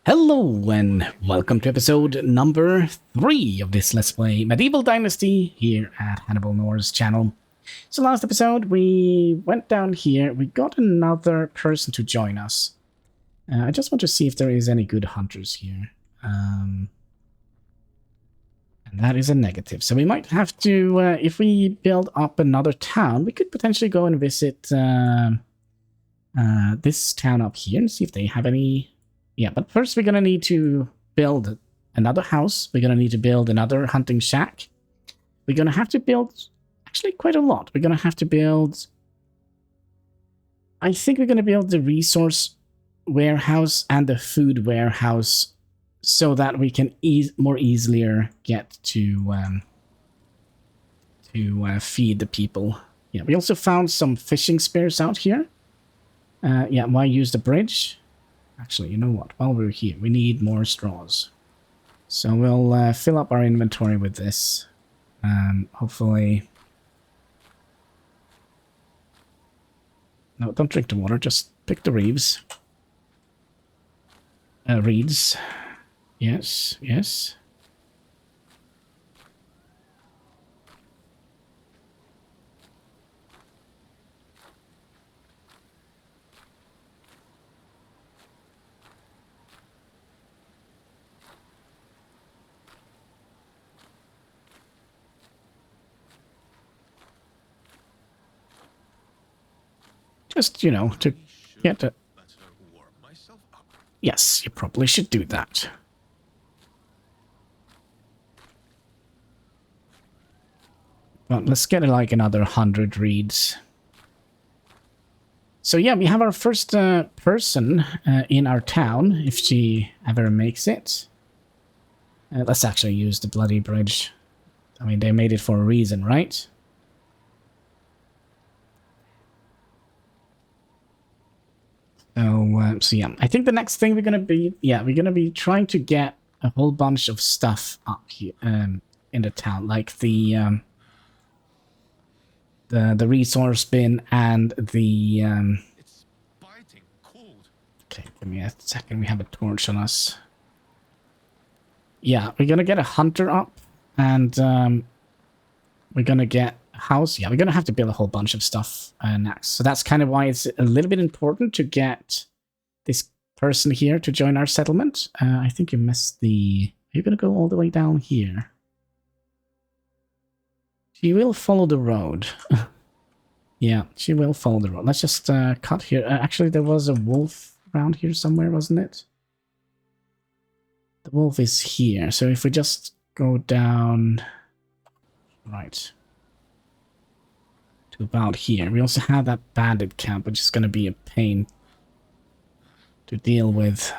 Hello and welcome to episode number 3 of this Let's Play Medieval Dynasty here at HanniballNOR's channel. So last episode we went down here, we got another person to join us. I just want to see if there is any good hunters here. And that is a negative. So we might have to, if we build up another town, we could potentially go and visit this town up here and see if they have any... Yeah, but first we're going to need to build another house. We're going to need to build another hunting shack. We're going to have to build actually quite a lot. We're going to have to build... I think we're going to build the resource warehouse and the food warehouse so that we can more easily get to feed the people. Yeah, we also found some fishing spears out here. Yeah, why use the bridge? Actually, you know what? While we're here, we need more straws. So we'll fill up our inventory with this. Hopefully... No, don't drink the water. Just pick the reeds. Reeds. Yes, yes. Just, you know, to get the... Yes, you probably should do that. Well, let's get like another 100 reeds. So yeah, we have our first person in our town, if she ever makes it. Let's actually use the bloody bridge. I mean, they made it for a reason, right? So yeah, I think the next thing we're gonna be trying to get a whole bunch of stuff up here in the town, like the resource bin and the It's biting cold. Okay, give me a second. We have a torch on us. Yeah, we're gonna get a hunter up, and we're gonna get a house. Yeah, we're gonna have to build a whole bunch of stuff next. So that's kind of why it's a little bit important to get this person here to join our settlement. I think you missed the... Are you gonna go all the way down here? She will follow the road. Yeah, she will follow the road. Let's just cut here. Actually, there was a wolf around here somewhere, wasn't it? The wolf is here. So if we just go down... Right. To about here. We also have that bandit camp, which is going to be a pain to deal with.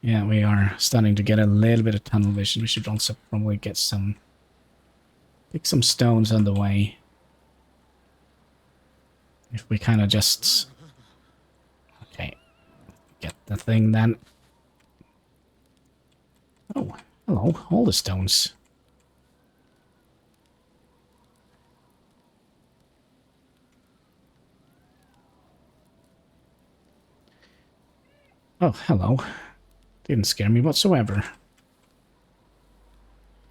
Yeah, we are starting to get a little bit of tunnel vision. We should also probably get some... Pick some stones on the way. If we kind of just... Okay. Get the thing then. Oh, hello. All the stones. Oh, hello. Didn't scare me whatsoever.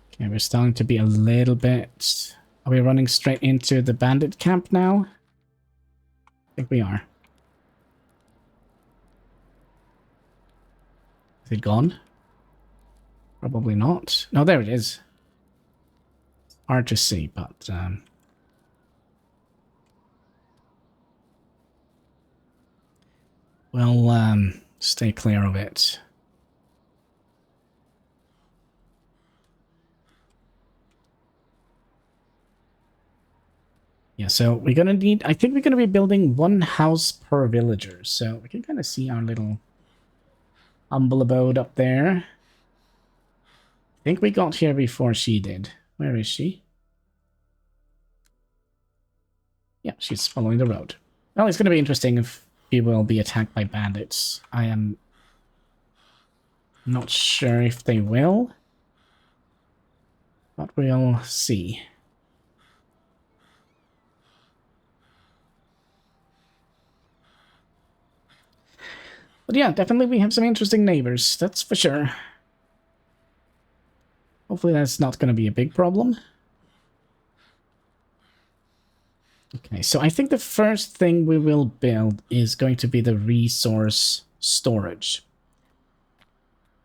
Okay, we're starting to be a little bit... Are we running straight into the bandit camp now? I think we are. Is it gone? Probably not. No, there it is. Hard to see, but... We'll stay clear of it. Yeah, so we're gonna need... I think we're gonna be building one house per villager. So we can kind of see our little humble abode up there. I think we got here before she did. Where is she? Yeah, she's following the road. Well, it's gonna be interesting if we will be attacked by bandits. I am not sure if they will, but we'll see. But yeah, definitely we have some interesting neighbors, that's for sure. Hopefully that's not going to be a big problem. Okay, so I think the first thing we will build is going to be the resource storage.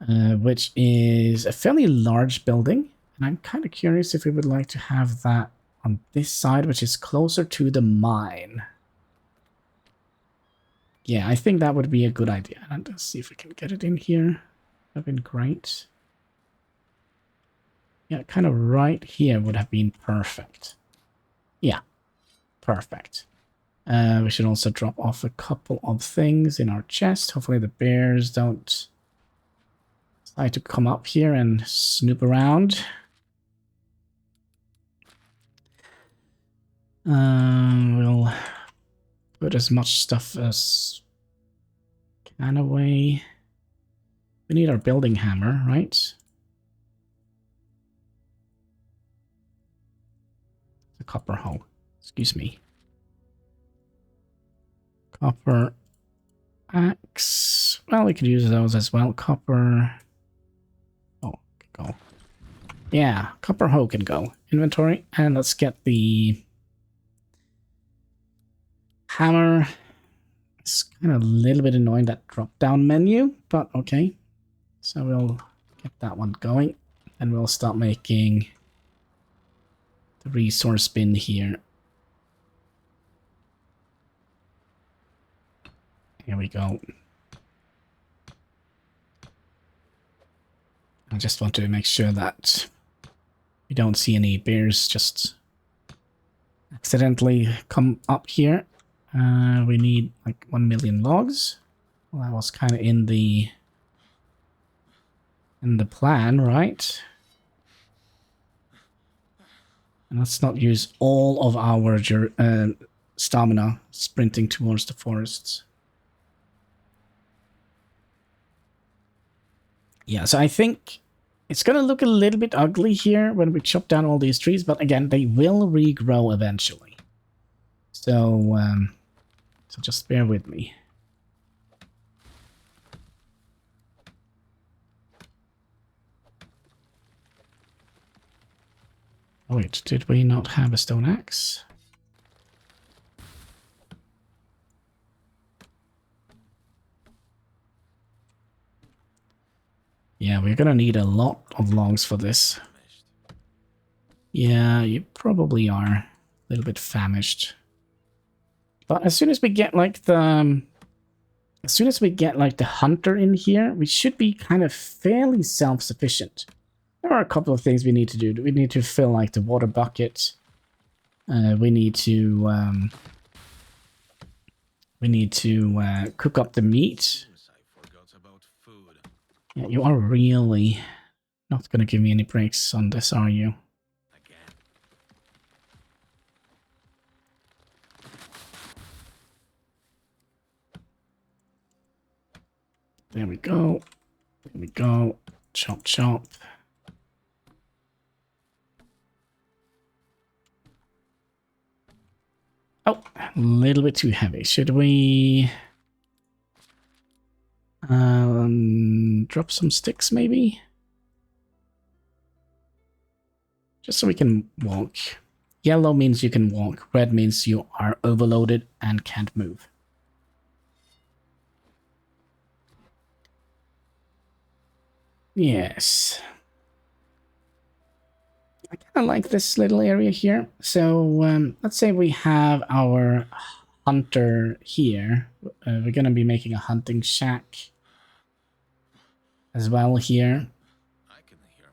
Which is a fairly large building. And I'm kind of curious if we would like to have that on this side, which is closer to the mine. Yeah, I think that would be a good idea. And let's see if we can get it in here. That'd been great. Yeah, kind of right here would have been perfect. Yeah, perfect. We should also drop off a couple of things in our chest. Hopefully the bears don't decide to come up here and snoop around. We'll put as much stuff as can away. We need our building hammer, right? The copper hoe. Excuse me. Copper axe. Well, we could use those as well. Copper. Oh, go. Yeah, copper hoe can go. Inventory. And let's get the hammer. It's kind of a little bit annoying, that drop-down menu, but okay. So we'll get that one going. And we'll start making the resource bin here. Here we go. I just want to make sure that we don't see any bears just accidentally come up here. We need like 1 million logs. Well, that was kind of in the plan, right? And let's not use all of our stamina sprinting towards the forests. Yeah, so I think it's going to look a little bit ugly here when we chop down all these trees, but again, they will regrow eventually. So, so just bear with me. Oh wait, did we not have a stone axe? Yeah, we're gonna need a lot of logs for this. Yeah, you probably are a little bit famished. But as soon as we get like the hunter in here, we should be kind of fairly self-sufficient. There are a couple of things we need to do. We need to fill like the water bucket. We need to cook up the meat. Yeah, you are really not going to give me any breaks on this, are you? There we go. There we go. Chop, chop. Oh, a little bit too heavy. Should we drop some sticks, maybe? Just so we can walk. Yellow means you can walk. Red means you are overloaded and can't move. Yes. I kind of like this little area here. So let's say we have our hunter here. We're going to be making a hunting shack as well here.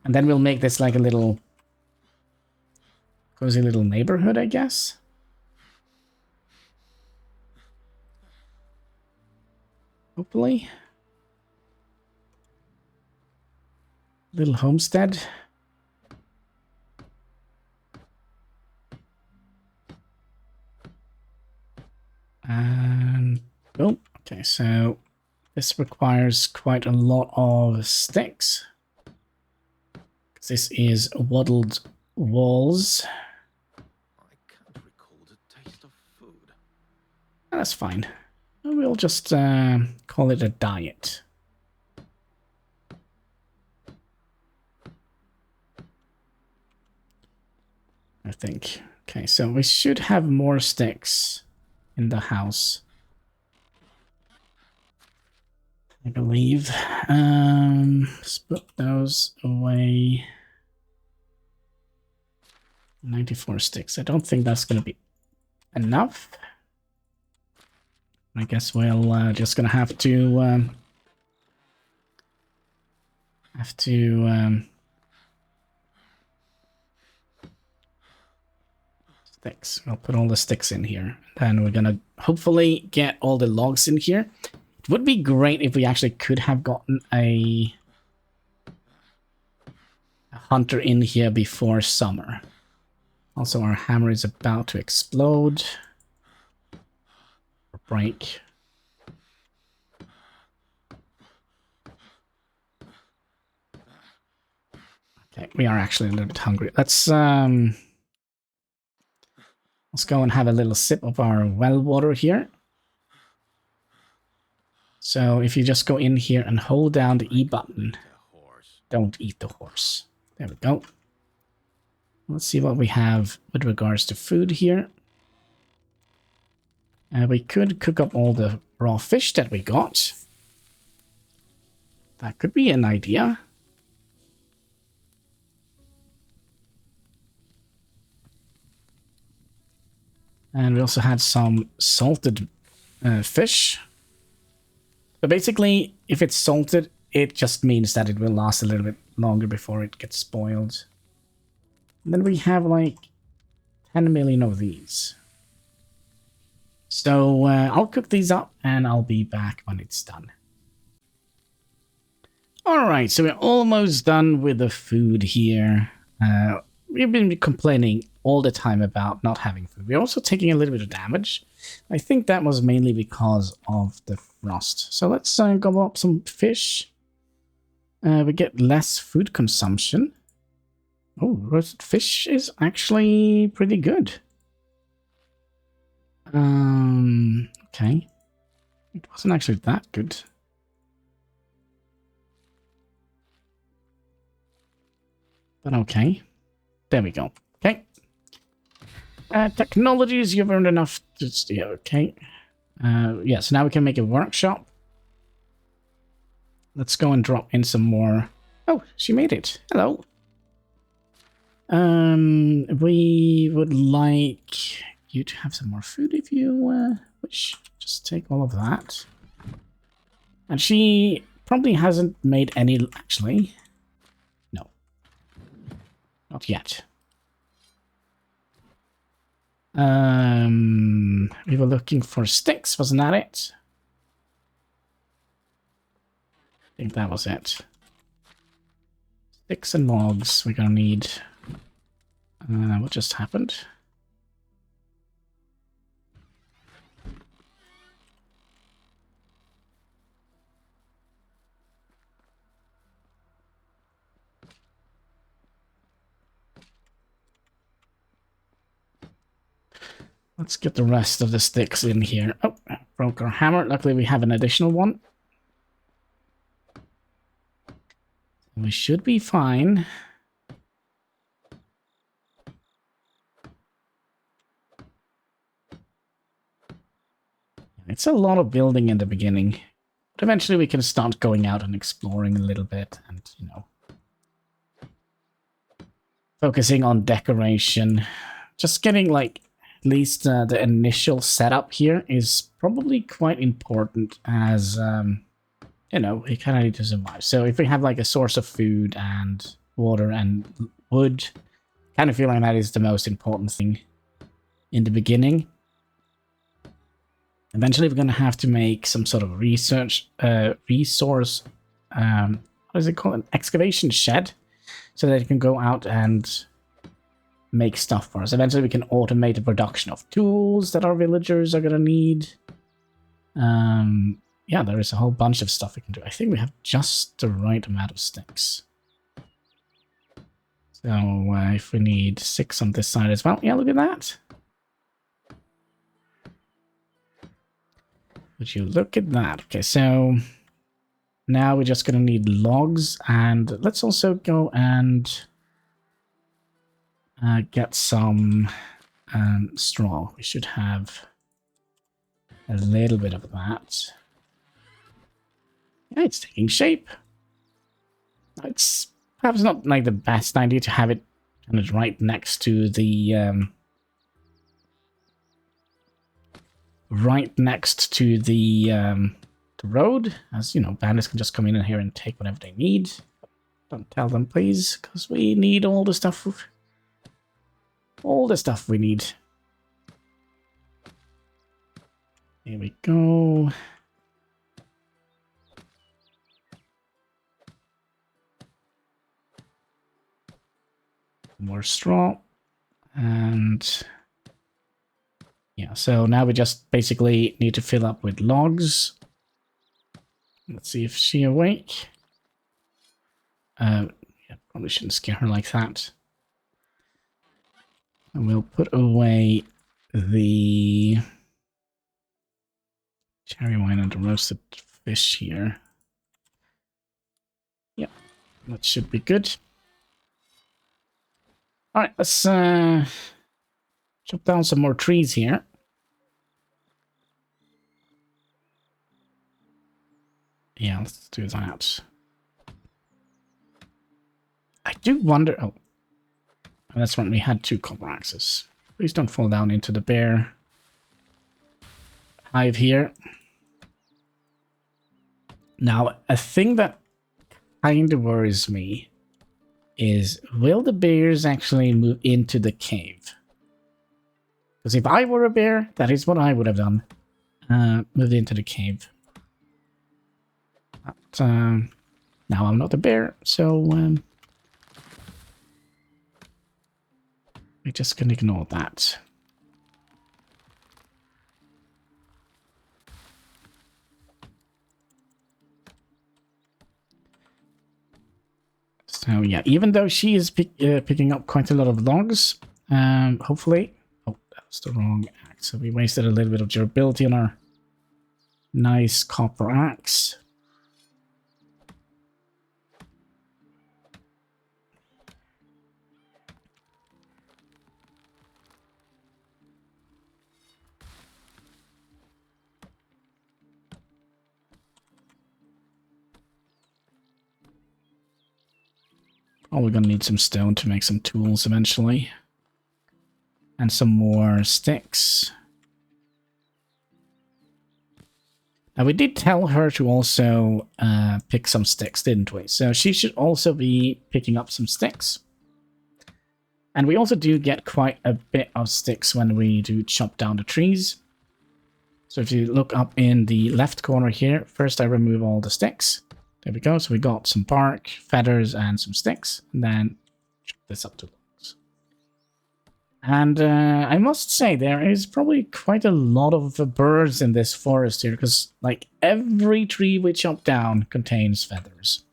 And then we'll make this like a little cozy little neighborhood, I guess. Hopefully. Little homestead. And boom. Okay, so this requires quite a lot of sticks. This is wattled walls. I can't recall the taste of food. That's fine. We'll just call it a diet. I think. Okay, so we should have more sticks in the house, I believe. Let's put those away. 94 sticks. I don't think that's going to be enough. I guess we'll just gonna have to sticks. I'll put all the sticks in here. Then we're gonna hopefully get all the logs in here. It would be great if we actually could have gotten a hunter in here before summer. Also, our hammer is about to explode. Or break. Okay, we are actually a little bit hungry. Let's go and have a little sip of our well water here. So if you just go in here and hold down the E button, don't eat the horse. There we go. Let's see what we have with regards to food here. We could cook up all the raw fish that we got. That could be an idea. And we also had some salted fish. So basically, if it's salted, it just means that it will last a little bit longer before it gets spoiled. And then we have like 10 million of these. So I'll cook these up and I'll be back when it's done. Alright, so we're almost done with the food here. We've been complaining all the time about not having food. We're also taking a little bit of damage. I think that was mainly because of the frost. So let's gobble up some fish. We get less food consumption. Oh, roasted fish is actually pretty good. Okay. It wasn't actually that good. But okay. There we go. Okay. Technologies, you've earned enough to... Yeah, okay. Yeah, so now we can make a workshop. Let's go and drop in some more... Oh, she made it. Hello. We would like you to have some more food if you wish. Just take all of that. And she probably hasn't made any... Actually... No. Not yet. We were looking for sticks, wasn't that it? I think that was it. Sticks and logs we're gonna need. What just happened? Let's get the rest of the sticks in here. Oh, broke our hammer. Luckily we have an additional one. We should be fine. It's a lot of building in the beginning. But eventually we can start going out and exploring a little bit and, you know, focusing on decoration. Just getting, like, at least the initial setup here is probably quite important as, you know, we kind of need to survive. So if we have, like, a source of food and water and wood, kind of feel like that is the most important thing in the beginning. Eventually we're going to have to make some sort of resource, what is it called? An excavation shed, so that it can go out and make stuff for us. Eventually we can automate the production of tools that our villagers are going to need. Yeah, there is a whole bunch of stuff we can do. I think we have just the right amount of sticks. So if we need 6 on this side as well. Yeah, look at that. Would you look at that? Okay, so now we're just gonna need logs, and let's also go and get some straw. We should have a little bit of that. Yeah, it's taking shape. It's perhaps not like the best idea to have it kind of right next to the the road, as you know, bandits can just come in here and take whatever they need. Don't tell them, please, because we need all the stuff. All the stuff we need. Here we go. More straw. And yeah, so now we just basically need to fill up with logs. Let's see if she's awake. Yeah, probably shouldn't scare her like that. And we'll put away the cherry wine and the roasted fish here. Yep, that should be good. Alright, let's chop down some more trees here. Yeah, let's do that. I do wonder... Oh, that's when we had 2 copper axes. Please don't fall down into the bear hive here. Now, a thing that kind of worries me is, will the bears actually move into the cave? Because if I were a bear, that is what I would have done. Moved into the cave. But now I'm not a bear, so we just can ignore that. So yeah, even though she is picking up quite a lot of logs, hopefully... Oh, that was the wrong axe. So we wasted a little bit of durability on our nice copper axe. Oh, we're gonna need some stone to make some tools eventually. And some more sticks. Now, we did tell her to also pick some sticks, didn't we? So she should also be picking up some sticks. And we also do get quite a bit of sticks when we do chop down the trees. So if you look up in the left corner here, first I remove all the sticks. There we go. So we got some bark, feathers, and some sticks. And then chop this up to logs. And I must say, there is probably quite a lot of birds in this forest here, because like every tree we chop down contains feathers.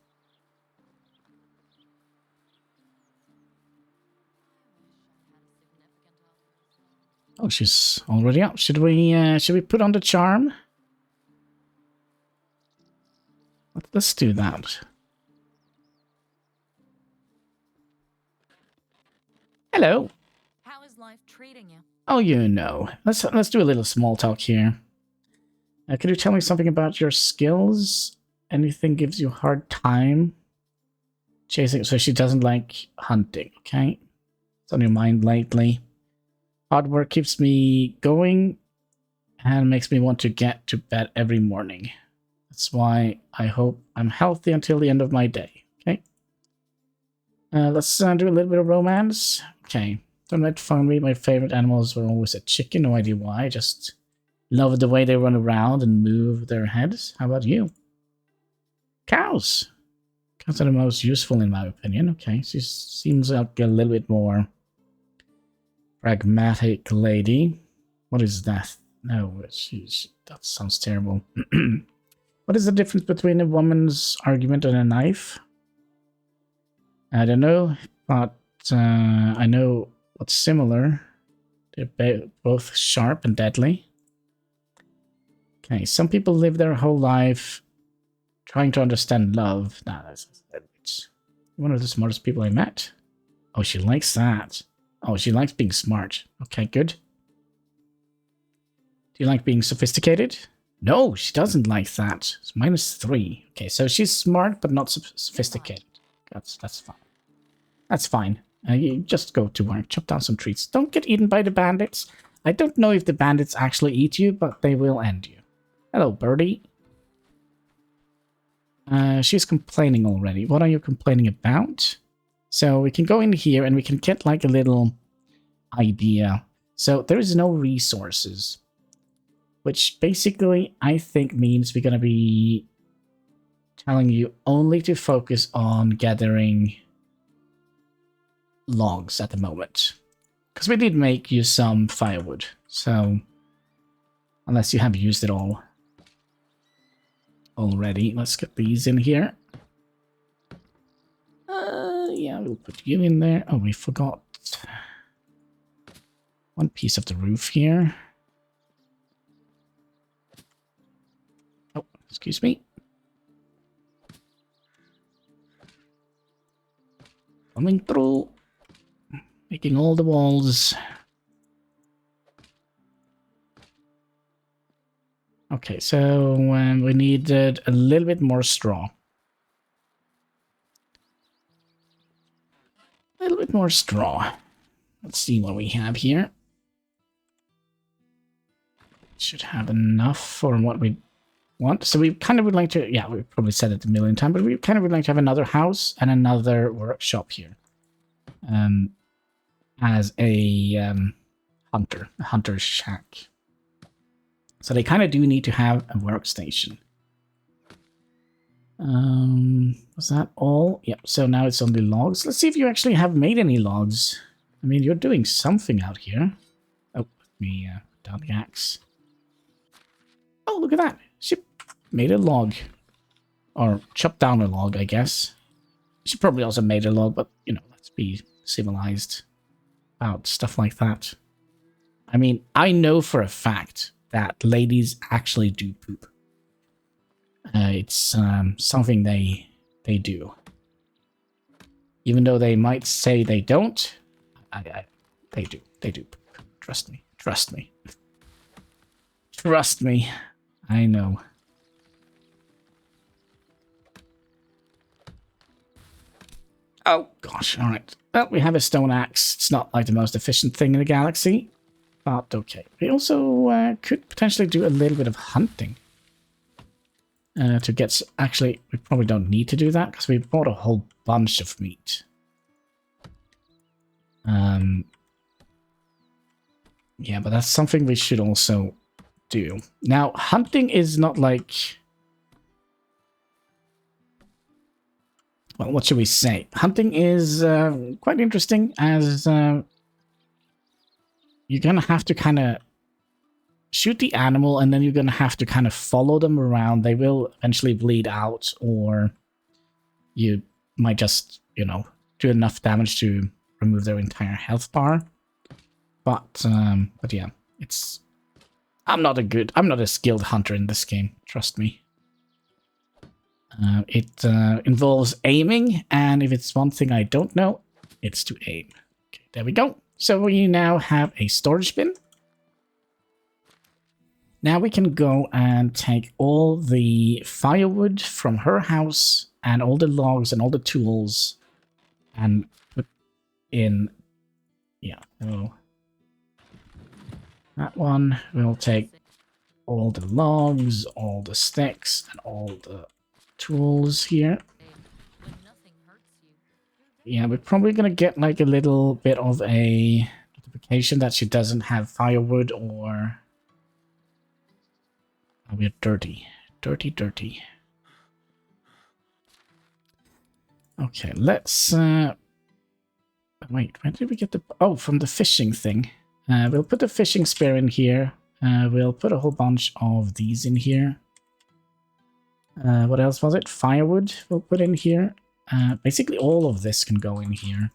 Oh, she's already up. Should we put on the charm? Let's do that. Hello. How is life treating you? Oh, you know. Let's do a little small talk here. Can you tell me something about your skills? Anything gives you a hard time? Chasing, so she doesn't like hunting, okay? It's on your mind lately. Hard work keeps me going and makes me want to get to bed every morning. That's why I hope I'm healthy until the end of my day, okay? Let's do a little bit of romance. Okay. Don't let fun me. My favorite animals were always a chicken. No idea why. Just love the way they run around and move their heads. How about you? Cows. Cows are the most useful in my opinion. Okay, she seems like a little bit more pragmatic lady. What is that? No, that sounds terrible. What is the difference between a woman's argument and a knife? I don't know, but I know what's similar. They're both sharp and deadly. Okay, some people live their whole life trying to understand love. Nah, that's one of the smartest people I met. Oh, she likes that. Oh, she likes being smart. Okay, good. Do you like being sophisticated? No, she doesn't like that. It's -3. Okay, so she's smart but not sophisticated. That's fine. That's fine. You just go to work, chop down some trees. Don't get eaten by the bandits. I don't know if the bandits actually eat you, but they will end you. Hello, birdie. She's complaining already. What are you complaining about? So we can go in here and we can get like a little idea. So there is no resources, which basically I think means we're going to be telling you only to focus on gathering logs at the moment. Because we did make you some firewood, so unless you have used it all already, let's get these in here. Yeah, we'll put you in there. Oh, we forgot one piece of the roof here. Oh, excuse me. Coming through. Making all the walls. Okay, so we needed a little bit more straw. A little bit more straw. Let's see what we have here. Should have enough for what we want. So we kind of would like to, yeah, we probably said it a million times, but we kind of would like to have another house and another workshop here. As a hunter's shack. So they kind of do need to have a workstation. Was that all? Yep, so now it's only logs. Let's see if you actually have made any logs. I mean, you're doing something out here. Oh, let me down the axe. Oh, look at that. She made a log. Or chopped down a log, I guess. She probably also made a log, but, you know, let's be civilized about stuff like that. I mean, I know for a fact that ladies actually do poop. It's something they do. Even though they might say they don't, they do. They do poop. Trust me. Trust me. Trust me. I know. Oh, gosh. All right. Well, we have a stone axe. It's not like the most efficient thing in the galaxy. But okay. We also could potentially do a little bit of hunting. To get... Actually, we probably don't need to do that because we bought a whole bunch of meat. Yeah, but that's something we should also do. Now, hunting is not like... Well, what should we say? Hunting is quite interesting as you're going to have to kind of shoot the animal and then you're going to have to kind of follow them around. They will eventually bleed out or you might just, you know, do enough damage to remove their entire health bar. But yeah, it's... I'm not a skilled hunter in this game, trust me. It involves aiming, and if it's one thing I don't know, it's to aim. Okay, there we go. So we now have a storage bin. Now we can go and take all the firewood from her house and all the logs and all the tools and put in... Yeah, so that one. We'll take all the logs, all the sticks, and all the tools here. Yeah, we're probably gonna get like a little bit of a notification that she doesn't have firewood or... Oh, we're dirty. Dirty. Okay, let's... Wait, where did we get the... Oh, from the fishing thing. We'll put the fishing spear in here. We'll put a whole bunch of these in here. What else was it? Firewood we'll put in here. Basically all of this can go in here.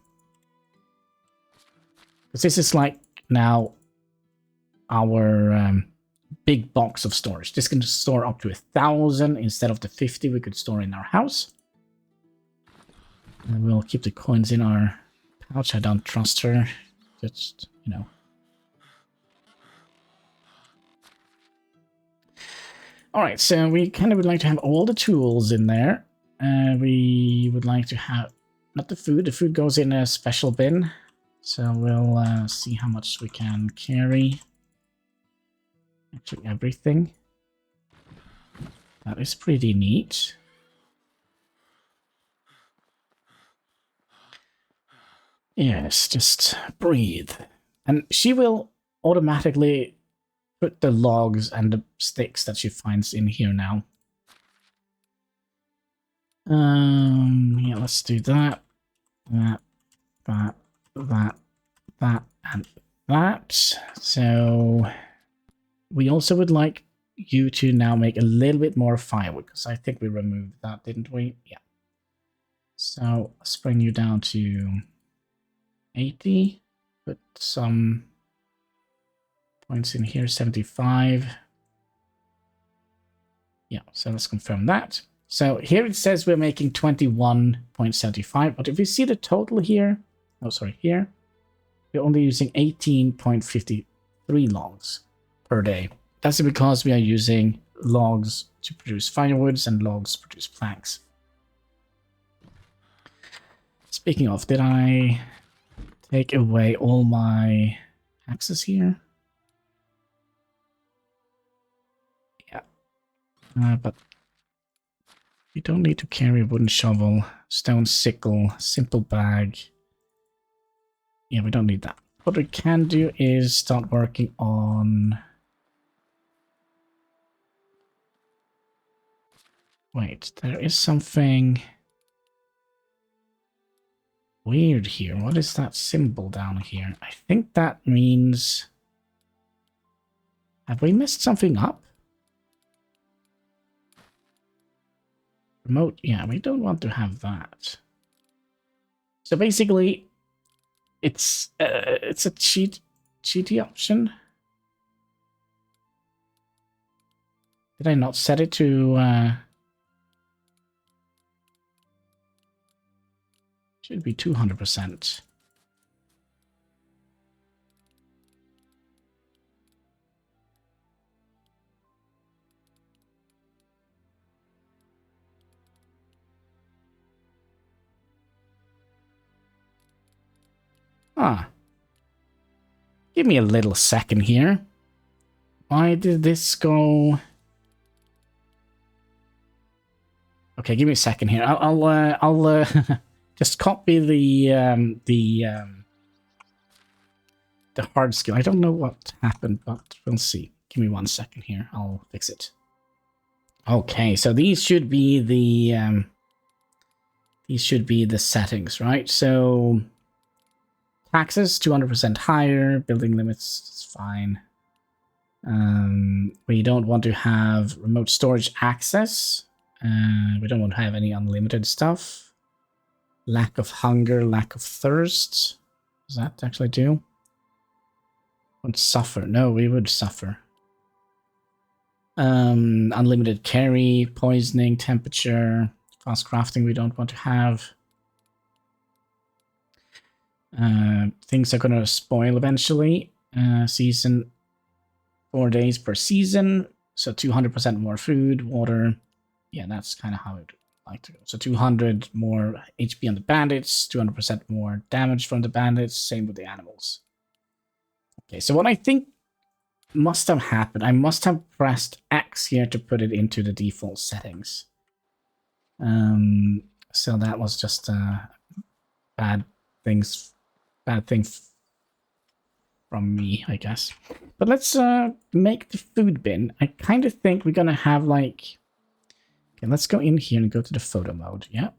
Because this is like now our big box of storage. This can store up to 1,000 instead of the 50 we could store in our house. And we'll keep the coins in our pouch. I don't trust her. Just, you know. Alright, so we kind of would like to have all the tools in there. We would like to have, not the food. The food goes in a special bin. So we'll see how much we can carry. Actually, everything. That is pretty neat. Yes, just breathe. And she will automatically put the logs and the sticks that she finds in here now. Yeah, let's do that. That, and that. So we also would like you to now make a little bit more firewood, because I think we removed that, didn't we? Yeah. So let's bring you down to 80. Put some points in here, 75. Yeah, so let's confirm that. So here it says we're making 21.75, but if you see the total here, oh sorry, here, we're only using 18.53 logs per day. That's because we are using logs to produce firewoods and logs to produce planks. Speaking of, did I take away all my axes here? Yeah. But we don't need to carry a wooden shovel, stone sickle, simple bag. Yeah, we don't need that. What we can do is start working on... Wait, there is something weird here. What is that symbol down here? I think that means... Have we messed something up? Remote, yeah, we don't want to have that. So basically, it's a cheaty option. Did I not set it to... Should be 200%. Ah. Give me a little second here. Why did this go... Okay, give me a second here. I'll just copy the hard skill. I don't know what happened, but we'll see. Give me 1 second here. I'll fix it. Okay, so these should be the settings, right? So taxes 200% higher, building limits is fine. We don't want to have remote storage access. We don't want to have any unlimited stuff. Lack of hunger, lack of thirst. Does that actually do? Would suffer. No, we would suffer. Unlimited carry, poisoning, temperature, fast crafting we don't want to have. Things are going to spoil eventually. Season 4 days per season. So 200% more food, water. Yeah, that's kind of how it like to go. So 200 more HP on the bandits, 200% more damage from the bandits, same with the animals. Okay, so what I think must have happened, I must have pressed X here to put it into the default settings. So that was just bad thing from me, I guess. But let's make the food bin. I kind of think we're gonna have like... Okay, let's go in here and go to the photo mode. Yeah.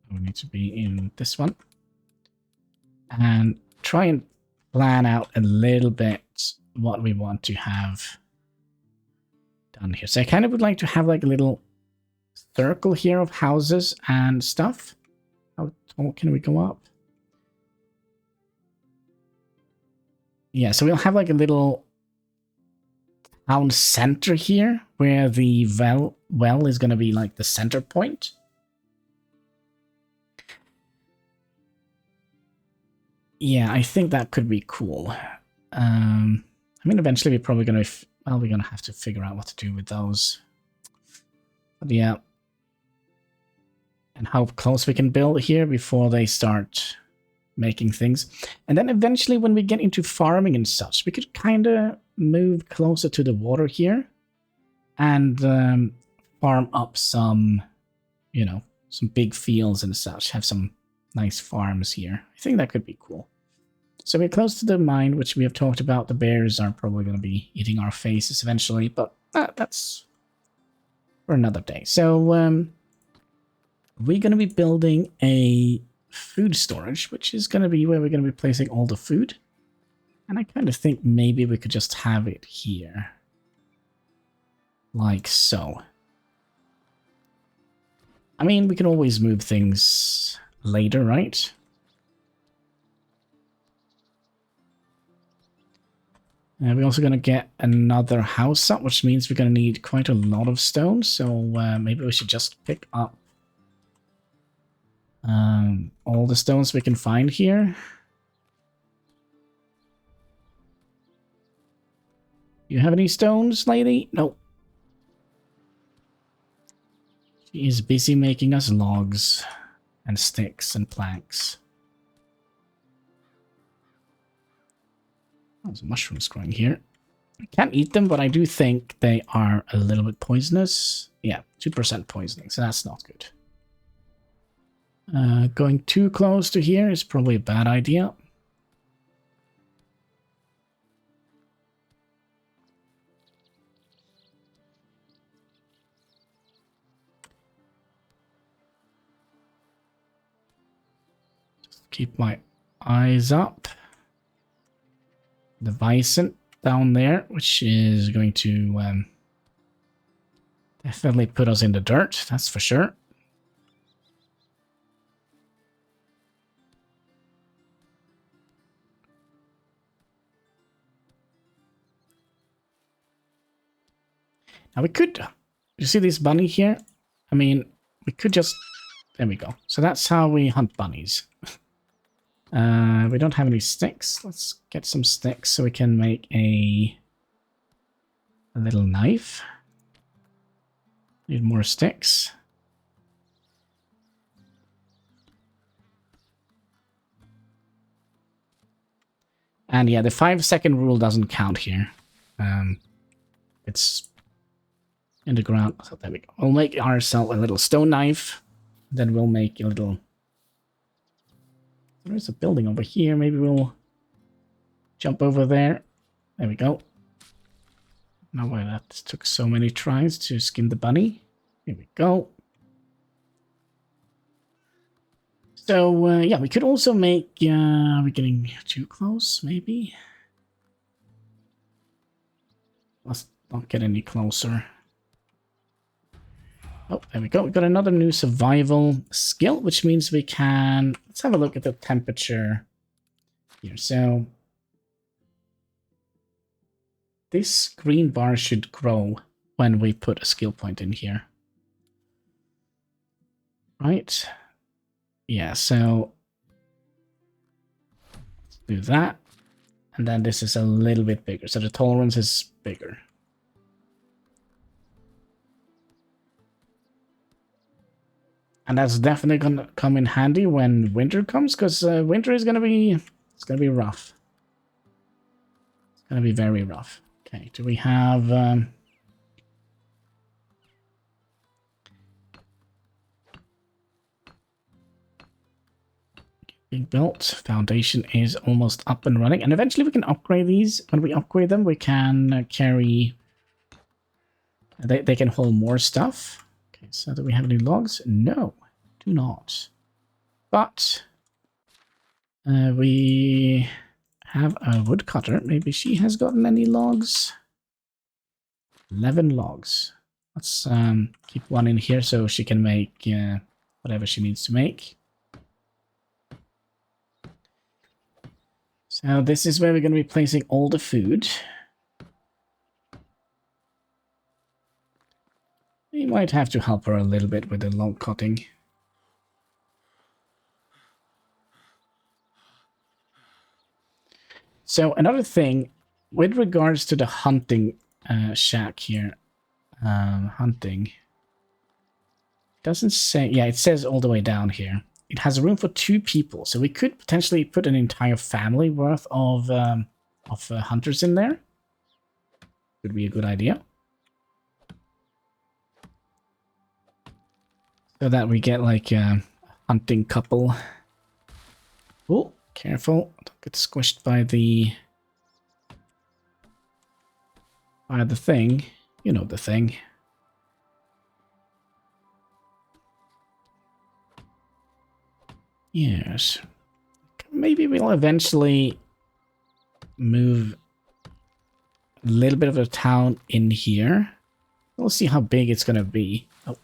We need to be in this one. And try and plan out a little bit what we want to have done here. So I kind of would like to have like a little circle here of houses and stuff. How tall can we go up? Yeah, so we'll have like a little town center here, where the well is going to be like the center point. Yeah, I think that could be cool. I mean, eventually we're probably going to... Well, we're going to have to figure out what to do with those. But yeah. And how close we can build here before they start making things. And then eventually when we get into farming and such, we could kind of move closer to the water here. And farm up some, you know, some big fields and such. Have some nice farms here. I think that could be cool. So we're close to the mine, which we have talked about. The bears are probably going to be eating our faces eventually, but that's for another day. So we're going to be building a food storage, which is going to be where we're going to be placing all the food. And I kind of think maybe we could just have it here. Like so. I mean, we can always move things later, right? We're also going to get another house up, which means we're going to need quite a lot of stone. So maybe we should just pick up all the stones we can find here. You have any stones, lady? No. She is busy making us logs and sticks and planks. There's mushrooms growing here. I can't eat them, but I do think they are a little bit poisonous. Yeah, 2% poisoning, so that's not good. Going too close to here is probably a bad idea. Just keep my eyes up. The bison down there, which is going to definitely put us in the dirt, that's for sure. Now we could, you see this bunny here? I mean, we could just, there we go. So that's how we hunt bunnies. We don't have any sticks. Let's get some sticks so we can make a little knife. Need more sticks. And yeah, the 5-second rule doesn't count here. It's in the ground. So there we go. We'll make ourselves a little stone knife. Then we'll make a little... There's a building over here. Maybe we'll jump over there. There we go. Now why that took so many tries to skin the bunny. Here we go. So yeah, we could also make... are we getting too close, maybe? Let's not get any closer. Oh, there we go. We got another new survival skill, which means we can... Let's have a look at the temperature here. So this green bar should grow when we put a skill point in here. Right? Yeah, so let's do that. And then this is a little bit bigger. So the tolerance is bigger. And that's definitely gonna come in handy when winter comes, because winter is gonna be rough. It's gonna be very rough. Okay, do we have being built? Foundation is almost up and running, and eventually we can upgrade these. When we upgrade them, we can carry. They can hold more stuff. Okay, so do we have any logs? No, do not. But we have a woodcutter. Maybe she has gotten any logs. 11 logs. Let's keep one in here so she can make whatever she needs to make. So this is where we're going to be placing all the food. We might have to help her a little bit with the log cutting. So another thing, with regards to the hunting shack here, hunting, doesn't say, yeah, it says all the way down here. It has room for 2 people, so we could potentially put an entire family worth of hunters in there. Could be a good idea. So that we get like a hunting couple. Oh, careful. Don't get squished by the thing. You know the thing. Yes. Maybe we'll eventually move a little bit of the town in here. We'll see how big it's going to be. Oh.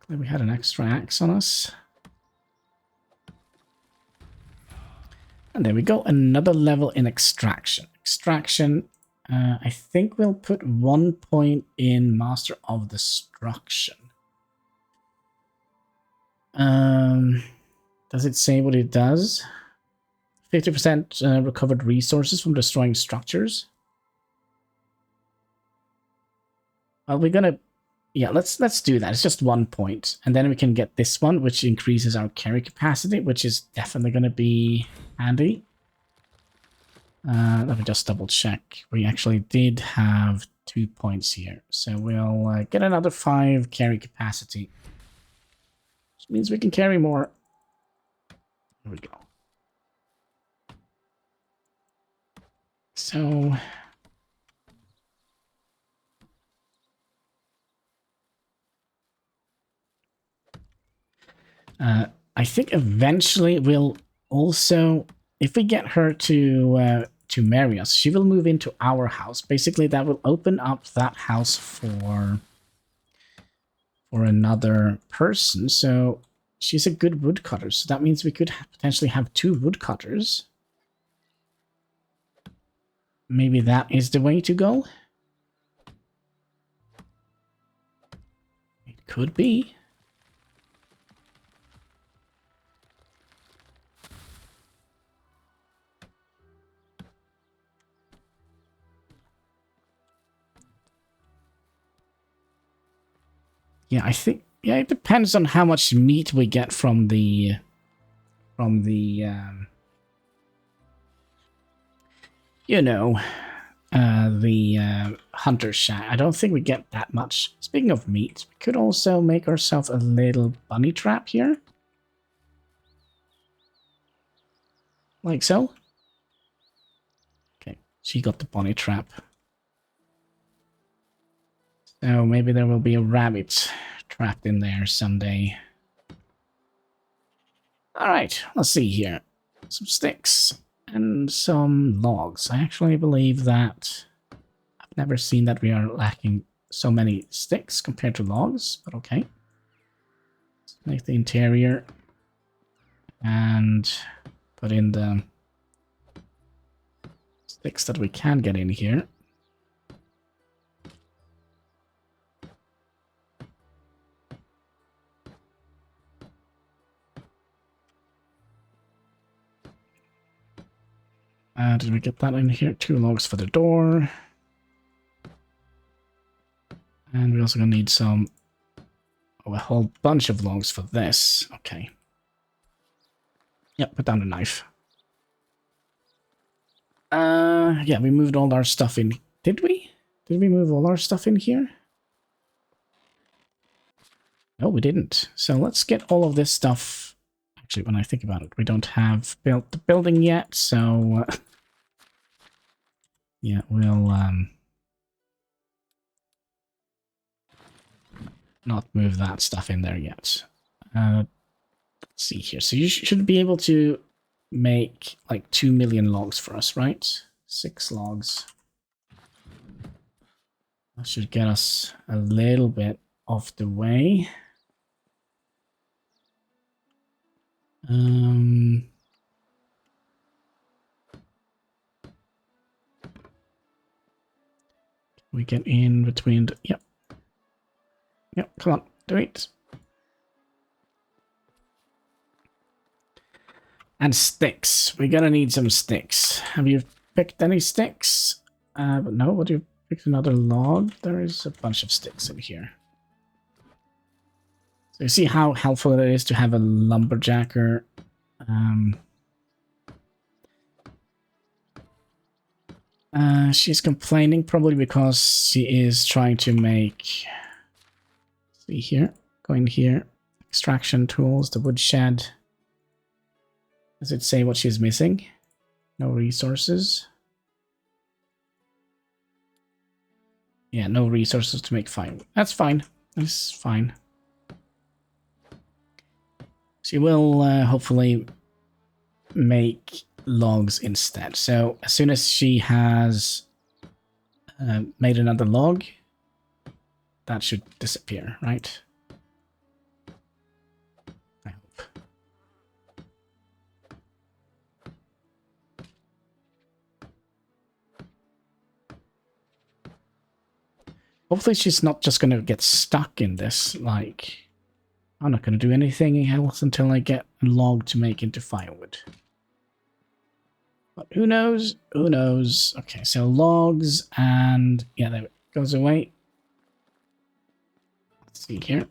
We had an extra axe on us. And there we go. Another level in extraction. Extraction. I think we'll put 1 point in Master of Destruction. Does it say what it does? 50% recovered resources from destroying structures. Well, we're gonna, yeah, let's do that. It's just 1 point, and then we can get this one, which increases our carry capacity, which is definitely gonna be handy. Let me just double check. We actually did have 2 points here, so we'll get another 5 carry capacity. Which means we can carry more. There we go. So I think eventually we'll also, if we get her to marry us, she will move into our house. Basically, that will open up that house for another person. So she's a good woodcutter. So that means we could potentially have 2 woodcutters. Maybe that is the way to go. It could be. Yeah, I think, yeah, it depends on how much meat we get from the you know, the hunter shack. I don't think we get that much. Speaking of meat, we could also make ourselves a little bunny trap here. Like so. Okay, she got the bunny trap. So maybe there will be a rabbit trapped in there someday. Alright, let's see here. Some sticks and some logs. I actually believe that I've never seen that we are lacking so many sticks compared to logs, but okay. Let's make the interior and put in the sticks that we can get in here. Did we get that in here? 2 logs for the door. And we're also going to need some... Oh, a whole bunch of logs for this. Okay. Yep, put down the knife. Yeah, we moved all our stuff in. Did we? Did we move all our stuff in here? No, we didn't. So let's get all of this stuff. Actually, when I think about it, we don't have built the building yet, so... yeah, we'll not move that stuff in there yet. Let's see here. So you should be able to make like 2 million logs for us, right? 6 logs. That should get us a little bit off the way. We get in between the, yep. Yep, come on, do it. And sticks. We're gonna need some sticks. Have you picked any sticks? But no, what do you pick? Another log? There is a bunch of sticks in here. So you see how helpful it is to have a lumberjacker. She's complaining probably because she is trying to make... See here, going here. Extraction tools, the woodshed. Does it say what she's missing? No resources. Yeah, no resources to make firewood. That's fine. That's fine. She will hopefully make logs instead. So as soon as she has made another log, that should disappear, right? I hope. Hopefully she's not just going to get stuck in this, like, I'm not going to do anything else until I get a log to make into firewood. But who knows? Who knows? Okay, so logs and... yeah, there it goes away. Let's see here.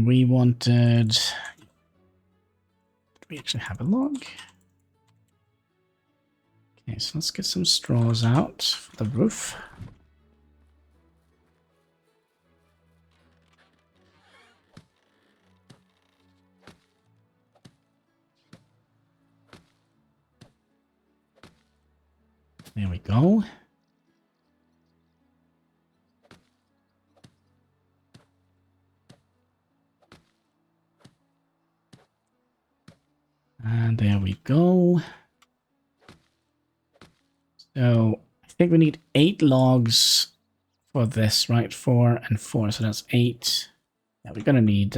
We wanted... did we actually have a log? Okay, so let's get some straws out for the roof. There we go. And there we go. So I think we need 8 logs for this, right? 4 and 4, so that's 8. Yeah, we're gonna need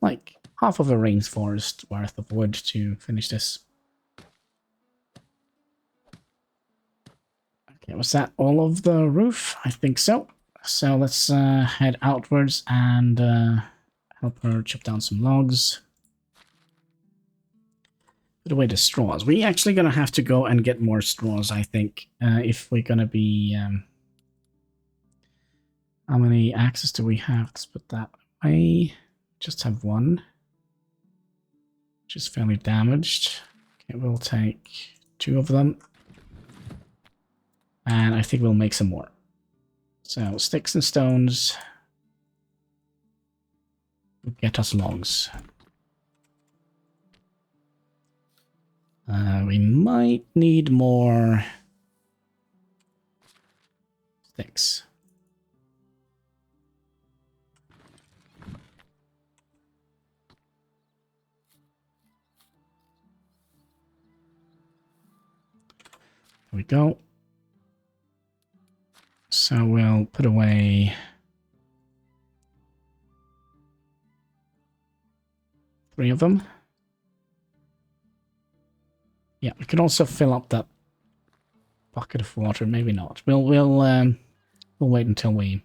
like half of a rainforest worth of wood to finish this. Okay, was that all of the roof? I think so. So let's head outwards and help her chop down some logs. Put away the straws. We're actually going to have to go and get more straws, I think, if we're going to be... how many axes do we have? Let's put that away. Just have one, which is fairly damaged. Okay, we'll take 2 of them. And I think we'll make some more. So, sticks and stones will get us logs. We might need more sticks. There we go. So we'll put away 3 of them. Yeah, we can also fill up that bucket of water. Maybe not. We'll wait until we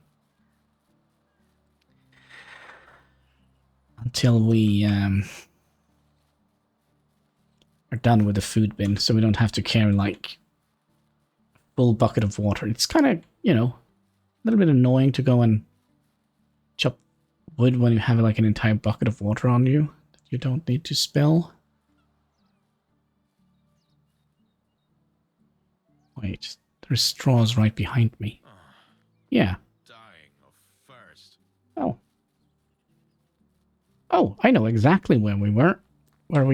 are done with the food bin, so we don't have to carry like a full bucket of water. It's kind of, you know, a little bit annoying to go and chop wood when you have like an entire bucket of water on you that you don't need to spill. Wait, there's straws right behind me. Yeah. Dying of thirst. Oh. Oh, I know exactly where we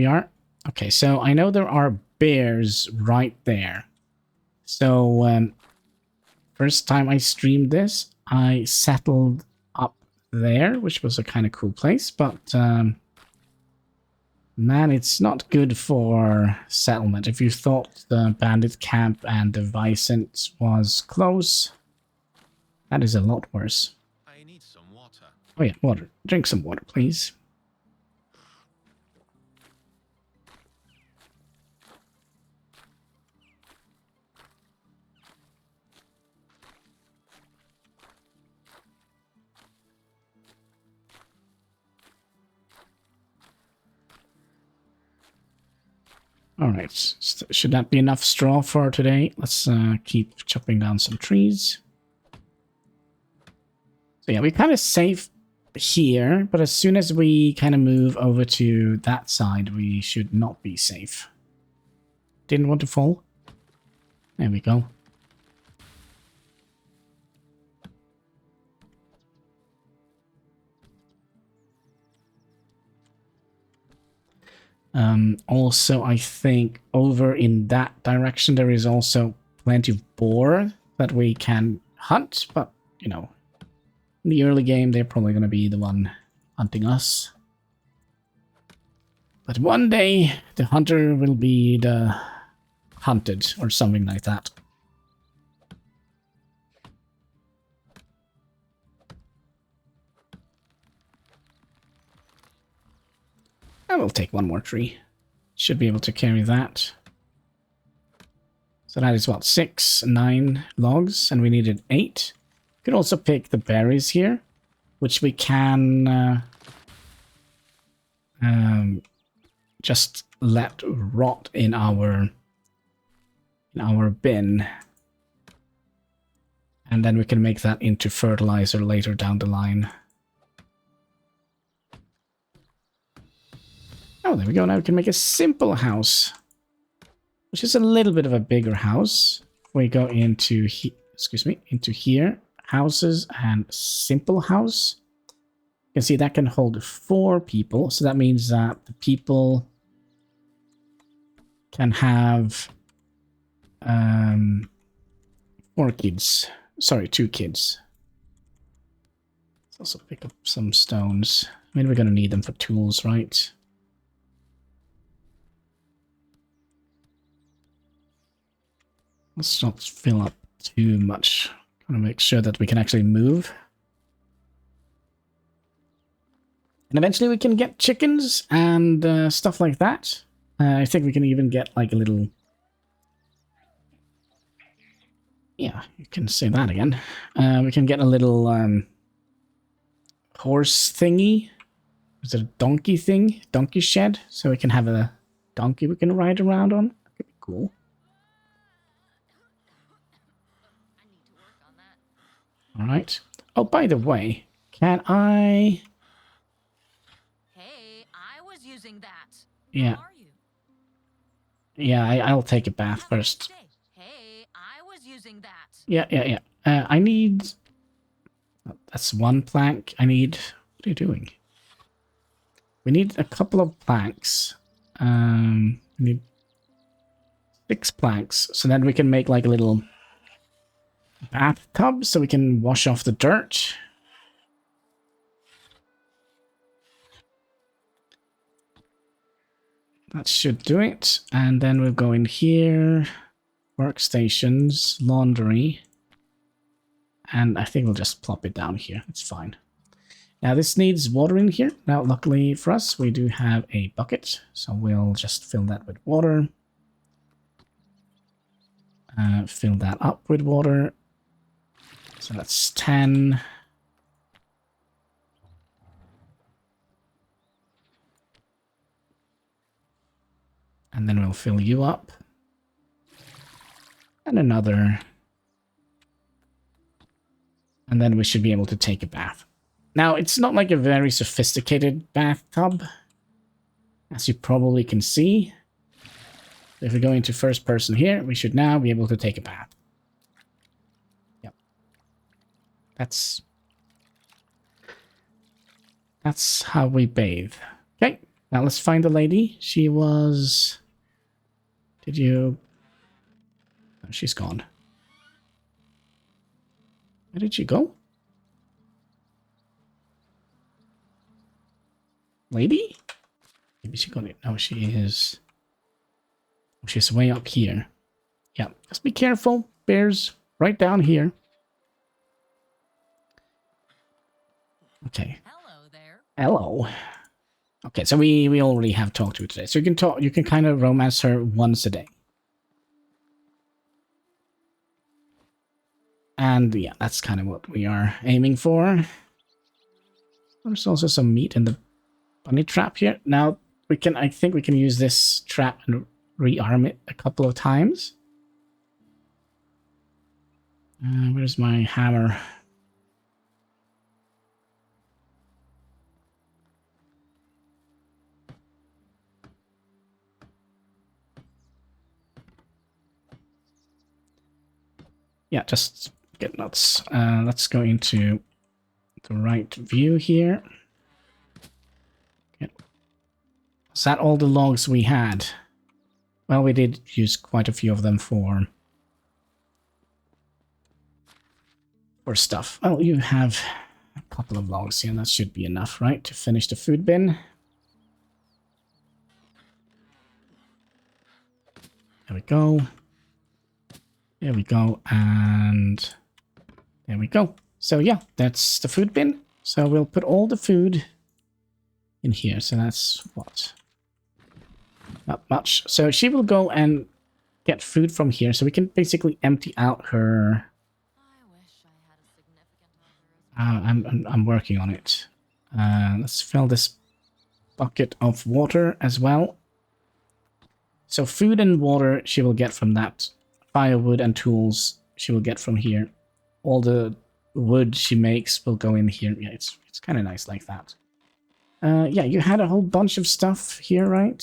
are. Okay, so I know there are bears right there. So, first time I streamed this, I settled up there, which was a kind of cool place, but, man, it's not good for settlement. If you thought the bandit camp and the Vicent was close, that is a lot worse. I need some water. Oh yeah, water. Drink some water, please. Alright, should that be enough straw for today? Let's keep chopping down some trees. So yeah, we're kind of safe here, but as soon as we kind of move over to that side, we should not be safe. Didn't want to fall. There we go. Also, I think over in that direction there is also plenty of boar that we can hunt, but, you know, in the early game they're probably going to be the one hunting us. But one day the hunter will be the hunted, or something like that. I will take one more tree. Should be able to carry that. So that is what, 9 logs, and we needed 8. We could also pick the berries here, which we can just let rot in our bin. And then we can make that into fertilizer later down the line. Oh, there we go. Now we can make a simple house, which is a little bit of a bigger house. If we go into into here, houses and simple house. You can see that can hold 4 people. So that means that the people can have 4 kids. Sorry, 2 kids. Let's also pick up some stones. I mean, we're going to need them for tools, right? Let's not fill up too much. Gonna make sure that we can actually move. And eventually we can get chickens and stuff like that. I think we can even get like a little... Yeah, you can say that again. We can get a little horse thingy. Is it a donkey thing? Donkey shed? So we can have a donkey we can ride around on. That could be cool. Alright. Oh, by the way, can I... Hey, I was using that. Yeah. How are you? Yeah, I'll take a bath Have a nice first. day. Hey, I was using that. Yeah. I need... That's 1 plank. I need... What are you doing? We need a couple of planks. We need 6 planks. So then we can make like a little bathtub so we can wash off the dirt. That should do it. And then we'll go in here. Workstations, laundry. And I think we'll just plop it down here. It's fine. Now this needs water in here. Now luckily for us, we do have a bucket. So we'll just fill that with water. Fill that up with water. So that's 10. And then we'll fill you up. And another. And then we should be able to take a bath. Now, it's not like a very sophisticated bathtub, as you probably can see. If we go into first person here, we should now be able to take a bath. Yep. That's how we bathe. Okay, now let's find the lady. She was... Did you... Oh, she's gone. Where did she go? Lady? Maybe she got it. No, she is... She's way up here. Yeah, just be careful. Bears right down here. Okay. Hello there. Hello. Okay, so we already have talked to her today. So you can talk, you can kind of romance her once a day. And yeah, that's kind of what we are aiming for. There's also some meat in the bunny trap here. Now we can, I think we can use this trap and rearm it a couple of times. Where's my hammer? Yeah, just get nuts. Let's go into the right view here. Okay. Is that all the logs we had? Well, we did use quite a few of them for stuff. Well, you have a couple of logs here. That should be enough, right? To finish the food bin. There we go. There we go. And there we go. So yeah, that's the food bin. So we'll put all the food in here. So that's what? Not much. So she will go and get food from here. So we can basically empty out her... I wish I had a significant other. I'm working on it. Let's fill this bucket of water as well. So food and water she will get from that. Firewood and tools she will get from here. All the wood she makes will go in here. Yeah, it's kind of nice like that. Yeah, you had a whole bunch of stuff here, right?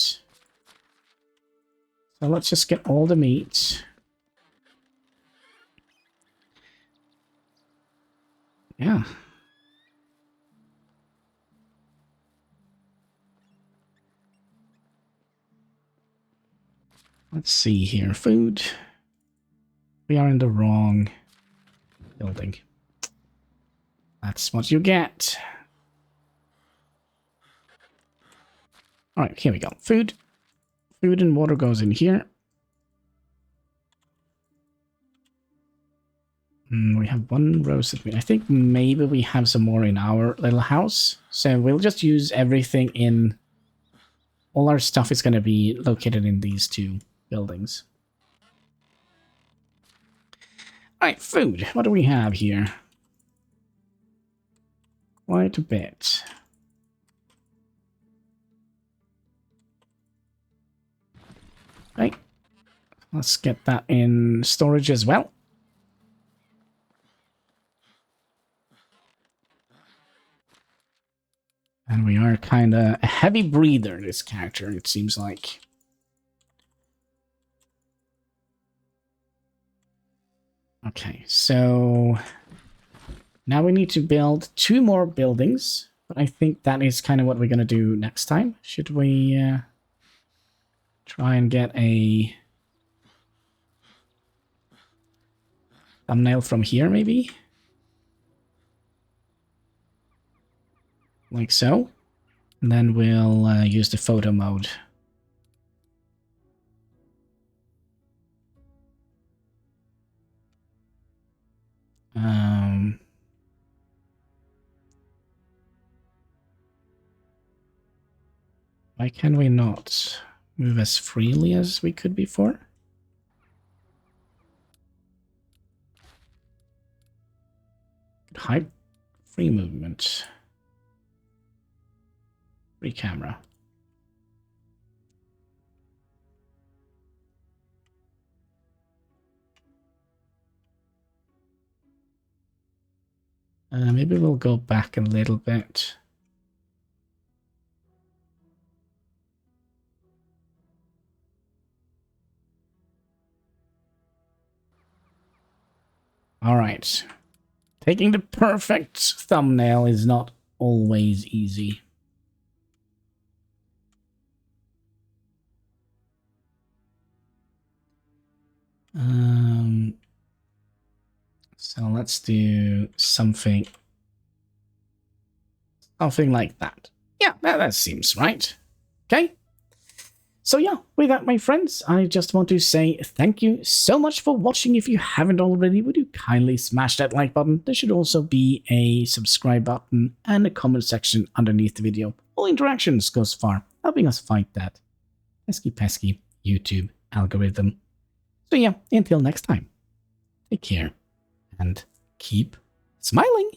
So let's just get all the meat. Yeah. Let's see here. Food. We are in the wrong building. That's what you get. Alright, here we go. Food. Food and water goes in here. We have one roasted meat. I think maybe we have some more in our little house. So we'll just use everything in... All our stuff is going to be located in these two buildings. Alright, food. What do we have here? Quite a bit. Right. Let's get that in storage as well. And we are kind of a heavy breather, this character, it seems like. Okay, so now we need to build 2 more buildings, but I think that is kind of what we're going to do next time. Should we try and get a thumbnail from here, maybe? Like so. And then we'll use the photo mode. Why can we not move as freely as we could before? Hide free movement. Free camera. Maybe we'll go back a little bit. All right. Taking the perfect thumbnail is not always easy. So let's do something like that. Yeah, that seems right. Okay. So yeah, with that, my friends, I just want to say thank you so much for watching. If you haven't already, would you kindly smash that like button? There should also be a subscribe button and a comment section underneath the video. All interactions goes far, helping us fight that pesky YouTube algorithm. So yeah, until next time, take care and keep smiling.